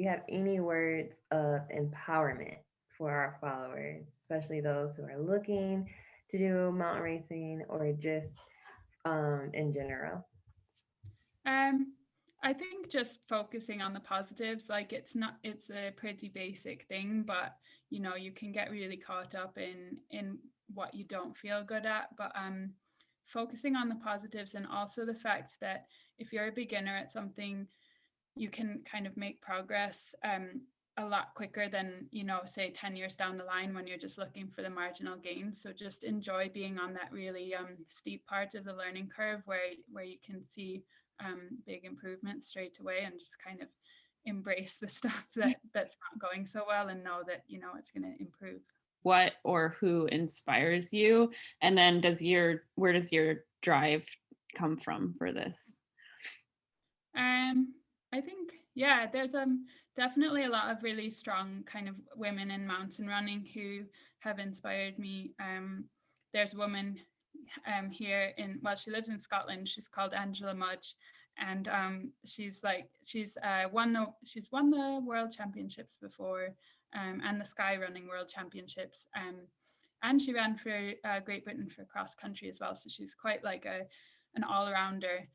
you have any words of empowerment for our followers, especially those who are looking to do mountain racing or just in general? Um, I think just focusing on the positives, like it's a pretty basic thing, but you can get really caught up in what you don't feel good at. But focusing on the positives, and also the fact that if you're a beginner at something, you can kind of make progress a lot quicker than, say 10 years down the line when you're just looking for the marginal gains. So just enjoy being on that really steep part of the learning curve where you can see big improvements straight away, and just kind of embrace the stuff that's not going so well, and know that it's going to improve. What or who inspires you? And then where does your drive come from for this? I think, yeah, there's definitely a lot of really strong kind of women in mountain running who have inspired me. There's a woman here she lives in Scotland. She's called Angela Mudge, and she's won the world championships before, and the Sky Running World Championships. And she ran for Great Britain for cross country as well. So she's quite like an all rounder,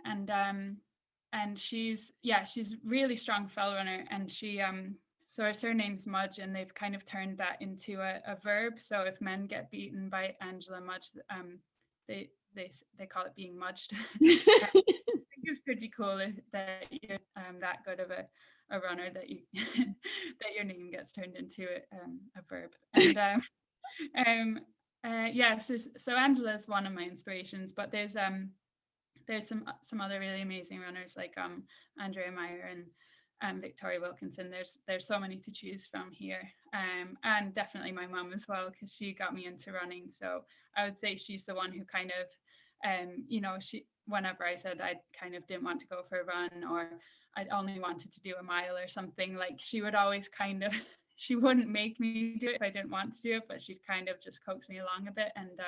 and she's really strong fell runner, and she so her surname's Mudge, and they've kind of turned that into a verb. So if men get beaten by Angela Mudge, they call it being mudged. I think it's pretty cool that you're that good of a runner that you that your name gets turned into a verb. And so Angela is one of my inspirations, but there's some other really amazing runners like Andrea Meyer and Victoria Wilkinson. There's so many to choose from here, and definitely my mum as well, because she got me into running. So I would say she's the one who kind of she, whenever I said I kind of didn't want to go for a run, or I only wanted to do a mile or something, like she would always kind of she wouldn't make me do it if I didn't want to do it, but she'd kind of just coax me along a bit. And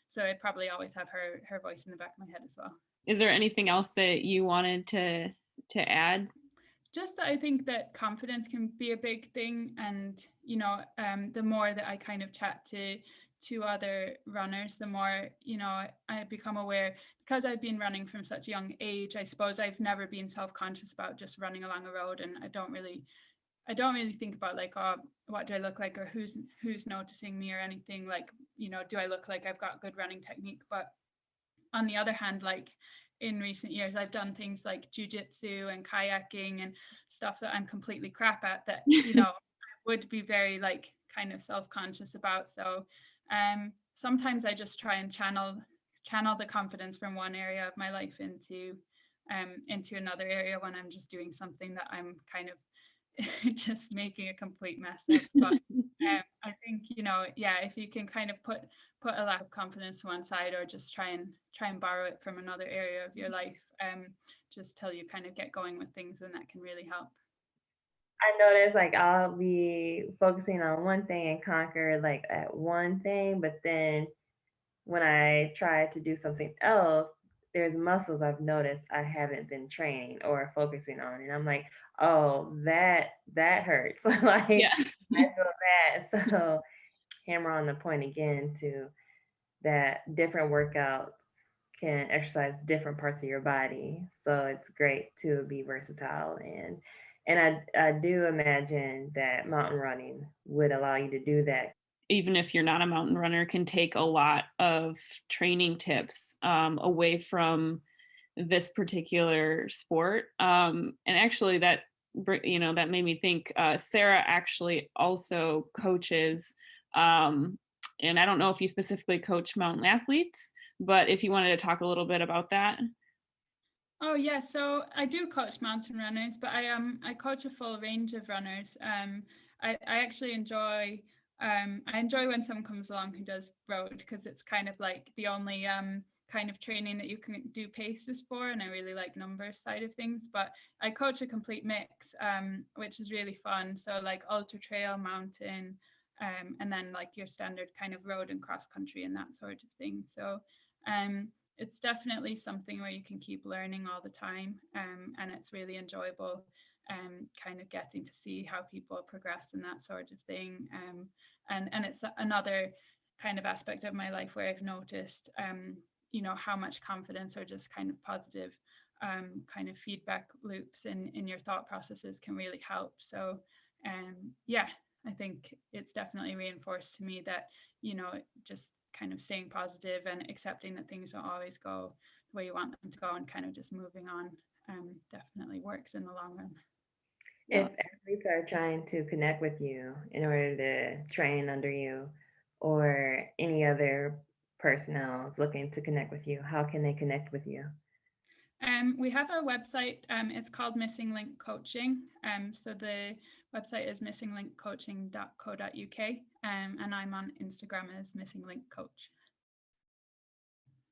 so I'd probably always have her voice in the back of my head as well. Is there anything else that you wanted to add? Just that I think that confidence can be a big thing, and the more that I kind of chat to other runners, the more I become aware, because I've been running from such a young age. I suppose I've never been self-conscious about just running along a road, and I don't really think about like, oh, what do I look like, or who's noticing me or anything, like, do I look like I've got good running technique? But on the other hand, like in recent years, I've done things like jujitsu and kayaking and stuff that I'm completely crap at, that I would be very like kind of self-conscious about. So sometimes I just try and channel the confidence from one area of my life into another area when I'm just doing something that I'm kind of just making a complete mess of. But I think if you can kind of put a lack of confidence to one side, or just try and borrow it from another area of your life, just till you kind of get going with things, and that can really help. I notice like I'll be focusing on one thing and conquer like at one thing, but then when I try to do something else, there's muscles I've noticed I haven't been training or focusing on, and I'm like, oh, that hurts. Like Yeah. I feel bad. So hammer on the point again to that different workouts can exercise different parts of your body. So it's great to be versatile, and I do imagine that mountain running would allow you to do that. Even if you're not a mountain runner, can take a lot of training tips away from this particular sport. And actually that made me think, Sarah actually also coaches, and I don't know if you specifically coach mountain athletes, but if you wanted to talk a little bit about that. Oh yeah, so I do coach mountain runners, but I coach a full range of runners. I actually enjoy when someone comes along who does road, because it's kind of like the only kind of training that you can do paces for, and I really like numbers side of things. But I coach a complete mix, which is really fun. So like ultra trail, mountain, and then like your standard kind of road and cross country and that sort of thing. So it's definitely something where you can keep learning all the time, and it's really enjoyable. kind of getting to see how people progress and that sort of thing. And it's another kind of aspect of my life where I've noticed, you know, how much confidence or just kind of positive kind of feedback loops in your thought processes can really help. So yeah, I think it's definitely reinforced to me that, you know, just kind of staying positive and accepting that things don't always go the way you want them to go and kind of just moving on definitely works in the long run. If athletes are trying to connect with you in order to train under you, or any other personnel is looking to connect with you, how can they connect with you? We have a website. It's called Missing Link Coaching. So the website is missинglinkcoaching.co.uk, and I'm on Instagram as Missing Link Coach.